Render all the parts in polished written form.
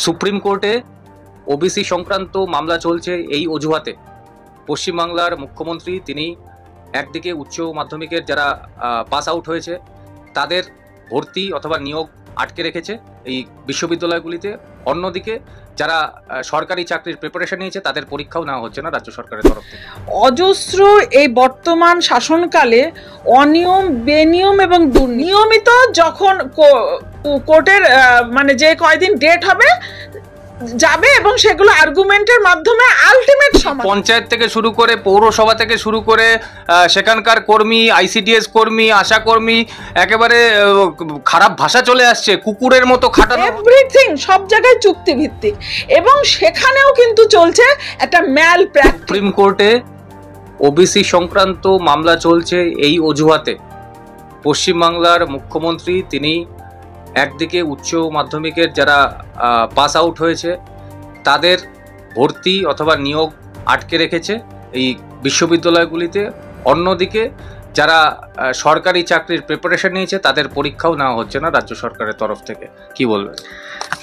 Supreme কোর্টে OBC সংক্রান্ত মামলা চলছে। এই অজুহাতে পশ্চিমবাংলার মুখ্যমন্ত্রী তিনি একদিকে উচ্চ মাধ্যমিকের যারা পাস আউট হয়েছে তাদের ভর্তি অথবা নিয়োগ আটকে রেখেছে এই বিশ্ববিদ্যালয়গুলিতে, অন্যদিকে যারা সরকারি চাকরির প্রিপারেশন নিয়েছে তাদের পরীক্ষাও নেওয়া হচ্ছে না রাজ্য সরকারের তরফ থেকে। অজস্র এই বর্তমান শাসনকালে অনিয়ম, বেনিয়ম এবং দুর্নিয়মিত যখন কোর্টের মানে যে কয়দিন ডেট হবে যাবে এবং সেগুলো আর্গুমেন্টের মাধ্যমে আলটিমেট সমাধান, পঞ্চায়েত থেকে শুরু করে পৌরসভা থেকে শুরু করে সেখানকার কর্মী, আইসিডিএস কর্মী, আশা কর্মী, একেবারে খারাপ ভাষা চলে আসছে, কুকুরের মতো খাটানো, এভরিথিং সব জায়গায় চুক্তিভিত্তিক এবং সেখানেও কিন্তু চলছে একটা ম্যাল প্র্যাকটিস। সুপ্রিম কোর্টে ওবিসি সংক্রান্ত মামলা চলছে এই অজুহাতে পশ্চিমবাংলার মুখ্যমন্ত্রী তিনি একদিকে উচ্চ মাধ্যমিকের যারা পাস আউট হয়েছে তাদের ভর্তি অথবা নিয়োগ আটকে রেখেছে এই বিশ্ববিদ্যালয়গুলিতে, অন্যদিকে যারা সরকারি চাকরির প্রিপারেশন নিয়েছে তাদের পরীক্ষাও নেওয়া হচ্ছে না রাজ্য সরকারের তরফ থেকে। কি বলবেন?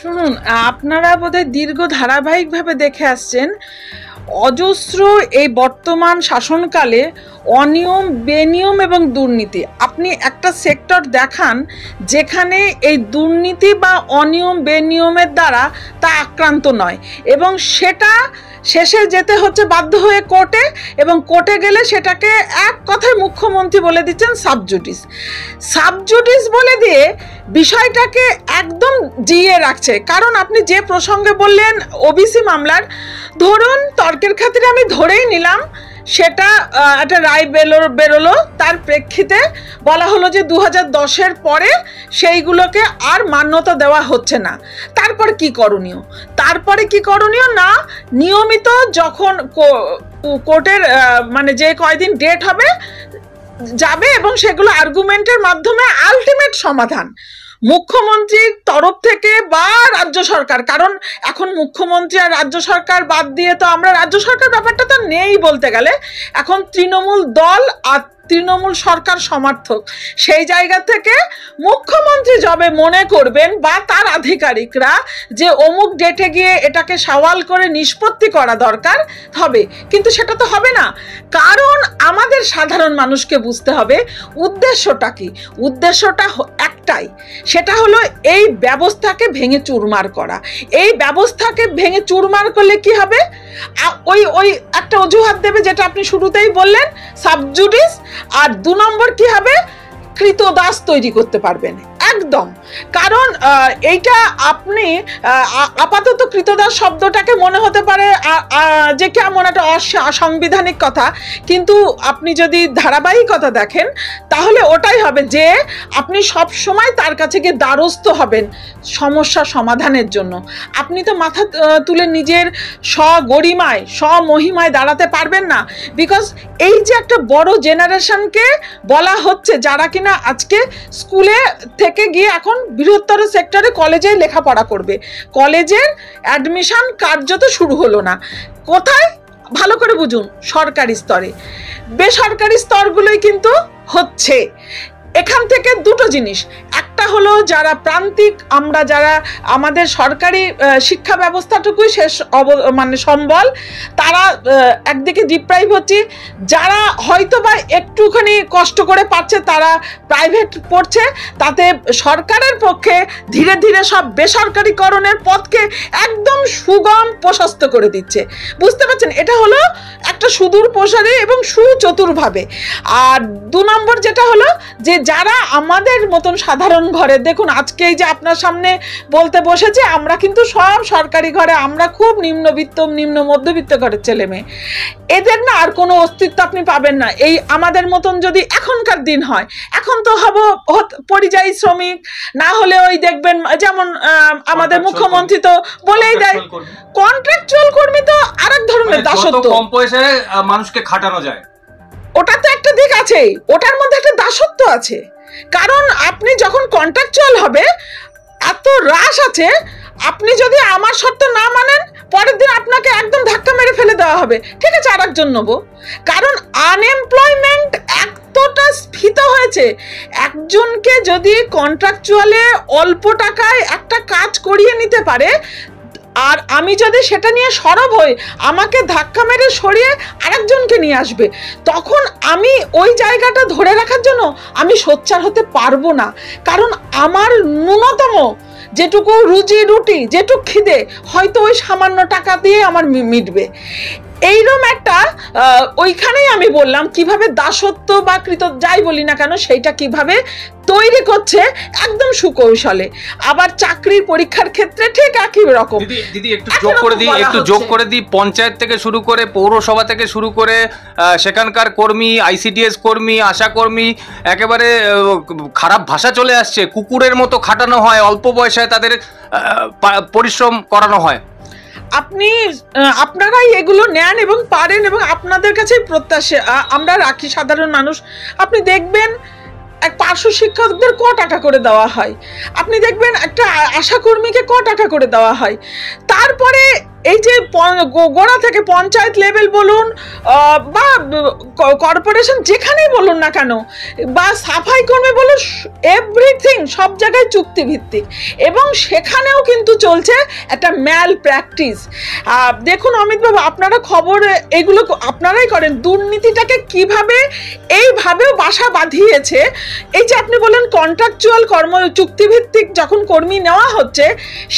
শুনুন, আপনারা বোধহয় দীর্ঘ ধারাবাহিকভাবে দেখে আসছেন অজস্র এই বর্তমান শাসনকালে অনিয়ম, বেনিয়ম এবং দুর্নীতি। আপনি একটা সেক্টর দেখান যেখানে এই দুর্নীতি বা অনিয়ম বেনিয়মের দ্বারা তা আক্রান্ত নয় এবং সেটা শেষে যেতে হচ্ছে বাধ্য হয়ে কোর্টে, এবং কোর্টে গেলে সেটাকে এক কথায় মুখ্যমন্ত্রী বলে দিচ্ছেন সাবজুডিস। সাবজুডিস বলে দিয়ে বিষয়টাকে একদম জিয়ে রাখছে। কারণ আপনি যে প্রসঙ্গে বললেন ওবিসি মামলার, ধরুন তর্কের খাতিরে আমি ধরেই নিলাম সেটা একটা রায় বেরোলো, তার প্রেক্ষিতে বলা হলো যে 2010-এর পরে সেইগুলোকে আর মান্যতা দেওয়া হচ্ছে না। তারপর কি করণীয়? তারপরে কি করণীয় না, নিয়মিত যখন কোর্টের মানে যে কয়দিন ডেট হবে যাবে এবং সেগুলো আর্গুমেন্টের মাধ্যমে আলটিমেট সমাধান মুখ্যমন্ত্রীর তরফ থেকে বা রাজ্য সরকার, কারণ এখন মুখ্যমন্ত্রী আর রাজ্য সরকার বাদ দিয়ে তো আমরা রাজ্য সরকার ব্যাপারটা তো নেই বলতে গেলে, এখন তৃণমূল দল আর তৃণমূল সরকার সমর্থক, সেই জায়গা থেকে মুখ্যমন্ত্রী যবে মনে করবেন বা তার আধিকারিকরা যে অমুক ডেটে গিয়ে এটাকে সওয়াল করে নিষ্পত্তি করা দরকার হবে, কিন্তু সেটা তো হবে না। কারণ আমাদের সাধারণ মানুষকে বুঝতে হবে উদ্দেশ্যটা কি। উদ্দেশ্যটা একটাই, সেটা হলো এই ব্যবস্থাকে ভেঙে চুরমার করা। এই ব্যবস্থাকে ভেঙে চুরমার করলে কি হবে, ওই একটা অজুহাত দেবে যেটা আপনি শুরুতেই বললেন, সাবজুডিস। আর 2 নম্বর কি হবে, কৃতদাস তৈরি করতে পারবেন একদম। কারণ এইটা আপনি আপাতত কৃতদাস শব্দটাকে মনে হতে পারে যে কেমন একটা অসাংবিধানিক কথা, কিন্তু আপনি যদি ধারাবাহিকতা দেখেন তাহলে ওটাই হবে যে আপনি সব সময় তার কাছে গিয়ে দ্বারস্থ হবেন সমস্যা সমাধানের জন্য। আপনি তো মাথা তুলে নিজের স্বগরিমায় স্বমহিমায় দাঁড়াতে পারবেন না, বিকজ এই যে একটা বড় জেনারেশনকে বলা হচ্ছে যারা কিনা আজকে স্কুলে থেকে গিয়ে এখন বৃহত্তর সেক্টরে কলেজে লেখাপড়া করবে, কলেজের অ্যাডমিশন কার্যত শুরু হলো না। কোথায়? ভালো করে বুঝুন, সরকারি স্তরে। বেসরকারি স্তরগুলোই কিন্তু হচ্ছে। এখান থেকে দুটো জিনিস, একটা হলো যারা প্রান্তিক, আমরা যারা আমাদের সরকারি শিক্ষা ব্যবস্থাটুকুই শেষ মানে সম্বল, তারা একদিকে ডিপ্রাইভ হচ্ছে, যারা হয়তো বা একটুখানি কষ্ট করে পাচ্ছে তারা প্রাইভেট পড়ছে, তাতে সরকারের পক্ষে ধীরে ধীরে সব বেসরকারিকরণের পথকে একদম সুগম প্রশস্ত করে দিচ্ছে। বুঝতে পারছেন? এটা হলো একটা সুদূর প্রসারী এবং সুচতুরভাবে। আর 2 নম্বর যেটা হলো যে যারা আমাদের মতন সাধারণ ঘরে, দেখুন আজকে এই যে আপনার সামনে বলতে বসেছে, আমরা কিন্তু সব সরকারি ঘরে, আমরা খুব নিম্নবিত্ত নিম্ন মধ্যবিত্ত ঘরের ছেলে মেয়ে, এদের না আর কোনো অস্তিত্ব আপনি পাবেন না। এই আমাদের মতন যদি এখনকার দিন হয়, এখন তো হব পরিযায়ী শ্রমিক, না হলে ওই দেখবেন যেমন আমাদের মুখ্যমন্ত্রী তো বলেই দেয় কন্ট্রাকচুয়াল কর্মী, তো আরেক ধরনের দাসত্ব, কম পয়সায় মানুষকে খাটানো যায়। ওটা তো একটা দিক আছে, ওটার মধ্যে একটা দাসত্ব আছে। কারণ আপনি যখন কন্ট্রাকচুয়াল হবে, এত রাশ আছে, আপনি যদি আমার শর্ত না মানেন পরের দিন আপনাকে একদম ধাক্কা মেরে ফেলে দেওয়া হবে, ঠিক আছে আরেকজন নেবো। কারণ আনএমপ্লয়মেন্ট এতটা স্ফীত হয়েছে, একজনকে যদি কন্ট্রাকচুয়ালে অল্প টাকায় একটা কাজ করিয়ে নিতে পারে, আর আমি যদি সেটা নিয়ে সরব হই, আমাকে ধাক্কা মেরে সরিয়ে আরেকজনকে নিয়ে আসবে, তখন আমি ওই জায়গাটা ধরে রাখার জন্য আমি সোচ্চার হতে পারবো না। কারণ আমার ন্যূনতম যেটুকু রুজি রুটি, যেটুকু খিদে, হয়তো ওই সামান্য টাকা দিয়ে আমার মিটবে। এইরকম একটা ওইখানেই আমি বললাম কিভাবে দাসত্ব বা যাই বলি না কেন সেইটা কিভাবে তৈরি করছে একদম সুকৌশলে। আবার চাকরির পরীক্ষার ক্ষেত্রে ঠিক একই রকম। দিদি একটু যোগ করে দিই, পঞ্চায়েত থেকে শুরু করে পৌরসভা থেকে শুরু করে সেখানকার কর্মী, ICDS কর্মী, আশা কর্মী, একেবারে খারাপ ভাষা চলে আসছে, কুকুরের মতো খাটানো হয়, অল্প বয়সে তাদের পরিশ্রম করানো হয়। আপনারাই এগুলো নেন এবং পারেন, এবং আপনাদের কাছে প্রত্যাশা আমরা রাখি সাধারণ মানুষ। আপনি দেখবেন এক পার্শ্ব শিক্ষকদের ক টাকা করে দেওয়া হয়, আপনি দেখবেন একটা আশাকর্মীকে ক টাকা করে দেওয়া হয়। তারপরে এই যে গোড়া থেকে পঞ্চায়েত লেভেল বলুন বা কর্পোরেশন যেখানেই বলুন না কেন, বা সাফাই কর্মী বলুন, এভরিথিং সব জায়গায় চুক্তিভিত্তিক, এবং সেখানেও কিন্তু চলছে একটা ম্যাল প্র্যাকটিস। দেখুন অমিতবাবু, আপনারা খবর এগুলো আপনারাই করেন, দুর্নীতিটাকে কিভাবে এইভাবেও বাসা বাঁধিয়েছে। এই যে আপনি বলেন কন্ট্রাকচুয়াল চুক্তিভিত্তিক যখন কর্মী নেওয়া হচ্ছে,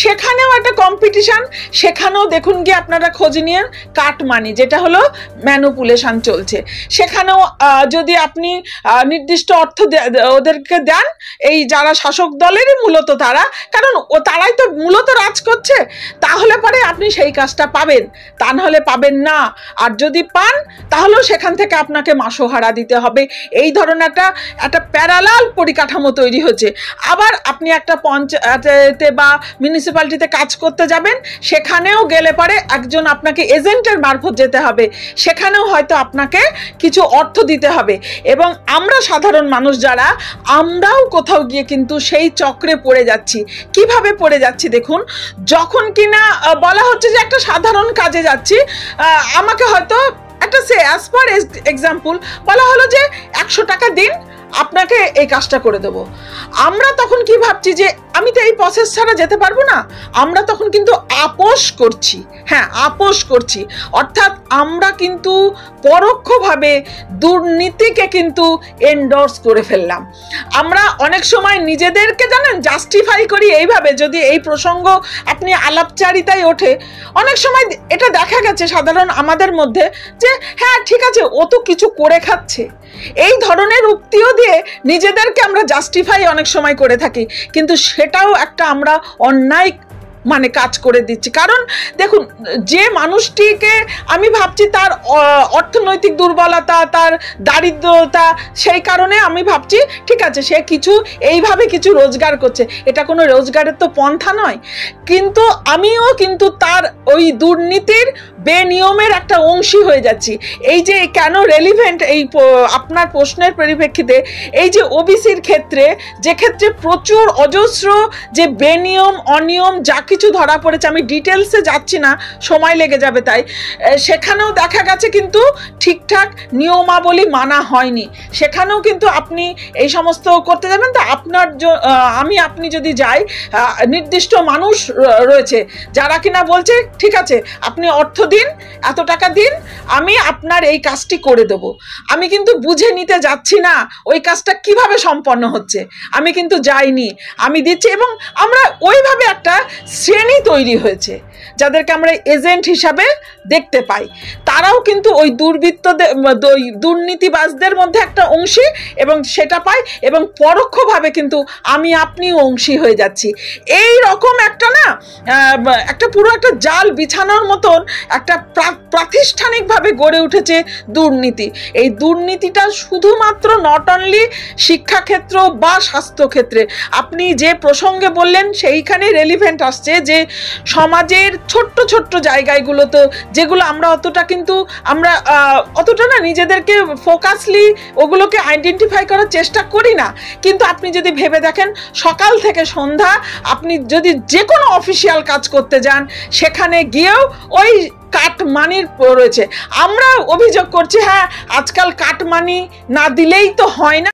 সেখানেও একটা কম্পিটিশন, সেখানেও দেখুন গিয়ে আপনারা খোঁজ নিয়ে কাট মানি, যেটা হলো ম্যানুপুলেশন চলছে। সেখানেও যদি আপনি নির্দিষ্ট অর্থ ওদেরকে দেন, এই যারা শাসক দলেরই মূলত তারা, কারণ তারাই তো মূলত রাজ করছে, তাহলে পরে আপনি সেই কাজটা পাবেন, তা নাহলে পাবেন না। আর যদি পান তাহলেও সেখান থেকে আপনাকে মাসোহারা দিতে হবে। এই ধরনের একটা প্যারালাল পরিকাঠামো তৈরি হচ্ছে। আবার আপনি একটা পঞ্চায়েতে বা মিউনিসিপ্যালিটিতে কাজ করতে যাবেন, সেখানেও গেলে পারে একজন আপনাকে এজেন্টের মারফত যেতে হবে, সেখানেও হয়তো আপনাকে কিছু অর্থ দিতে হবে। এবং আমরা সাধারণ মানুষ যারা, আমরাও কোথাও গিয়ে কিন্তু সেই চক্রে পড়ে যাচ্ছি। কিভাবে পড়ে যাচ্ছি দেখুন, যখন কিনা বলা হচ্ছে যে একটা সাধারণ কাজে যাচ্ছি, আমাকে হয়তো একটা অ্যাজ পার এক্সাম্পল বলা হলো যে 100 টাকা দিন, আপনাকে এই কাজটা করে দেবো। আমরা তখন কি ভাবছি যে আমি তো এই প্রসেস ছাড়া যেতে পারবো না, আমরা তখন কিন্তু আপোষ করছি। হ্যাঁ, আপোষ করছি, অর্থাৎ আমরা কিন্তু পরোক্ষভাবে দুর্নীতিকে কিন্তু এন্ডোর্স করে ফেললাম। আমরা অনেক সময় নিজেদেরকে জানেন জাস্টিফাই করি এইভাবে, যদি এই প্রসঙ্গ আপনি আলাপচারিতায় ওঠে, অনেক সময় এটা দেখা গেছে সাধারণ আমাদের মধ্যে যে হ্যাঁ ঠিক আছে, ও তো কিছু করে খাচ্ছে, এই ধরনের উক্তিও দিয়ে নিজেদেরকে আমরা জাস্টিফাই অনেক সময় করে থাকি। কিন্তু সেটাও একটা আমরা অন্যায় কাজ করে দিচ্ছি। কারণ দেখুন, যে মানুষটিকে আমি ভাবছি তার অর্থনৈতিক দুর্বলতা, তার দারিদ্রতা, সেই কারণে আমি ভাবছি ঠিক আছে সে কিছু এইভাবে কিছু রোজগার করছে, এটা কোনো রোজগারের তো পন্থা নয়, কিন্তু আমিও কিন্তু তার ওই দুর্নীতির বেনিয়মের একটা অংশী হয়ে যাচ্ছি। এই যে কেন রেলিভেন্ট এই আপনার প্রশ্নের পরিপ্রেক্ষিতে, এই যে ওবিসির ক্ষেত্রে, যে ক্ষেত্রে প্রচুর অজস্র যে বেনিয়ম অনিয়ম যা কিছু ধরা পড়েছে, আমি ডিটেলসে যাচ্ছি না, সময় লেগে যাবে, তাই সেখানেও দেখা গেছে কিন্তু ঠিকঠাক নিয়মাবলী মানা হয়নি। সেখানেও কিন্তু আপনি এই সমস্ত করতে যাবেন তো আপনি যদি যাই, নির্দিষ্ট মানুষ রয়েছে যারা কিনা বলছে ঠিক আছে আপনি অর্থ দিন, এত টাকা দিন, আমি আপনার এই কাজটি করে দেব। আমি কিন্তু বুঝে নিতে যাচ্ছি না ওই কাজটা কিভাবে সম্পন্ন হচ্ছে, আমি কিন্তু যাইনি, আমি দিচ্ছি। এবং আমরা ওইভাবে একটা শ্রেণী তৈরি হয়েছে যাদেরকে আমরা এজেন্ট হিসাবে দেখতে পাই, তারাও কিন্তু ওই দুর্নীতিবাজদের মধ্যে একটা অংশী, এবং সেটা পাই, এবং পরোক্ষভাবে কিন্তু আপনিও অংশী হয়ে যাচ্ছি। এই রকম একটা পুরো একটা জাল বিছানোর মতন একটা প্রাতিষ্ঠানিকভাবে গড়ে উঠেছে দুর্নীতি। এই দুর্নীতিটা শুধুমাত্র নট অনলি শিক্ষাক্ষেত্র বা স্বাস্থ্যক্ষেত্রে, আপনি যে প্রসঙ্গে বললেন সেইখানে রেলিভেন্ট আসছে যে সমাজের ছোট্ট ছোট্ট জায়গাগুলোতে, যেগুলো আমরা অতটা না নিজেদেরকে ফোকাসলি ওগুলোকে আইডেন্টিফাই করার চেষ্টা করি না। কিন্তু আপনি যদি ভেবে দেখেন, সকাল থেকে সন্ধ্যা আপনি যদি যে কোনো অফিসিয়াল কাজ করতে যান, সেখানে গিয়েও ওই কাটমানির রয়েছে। আমরা অভিযোগ করছি হ্যাঁ আজকাল কাটমানি না দিলেই তো হয় না।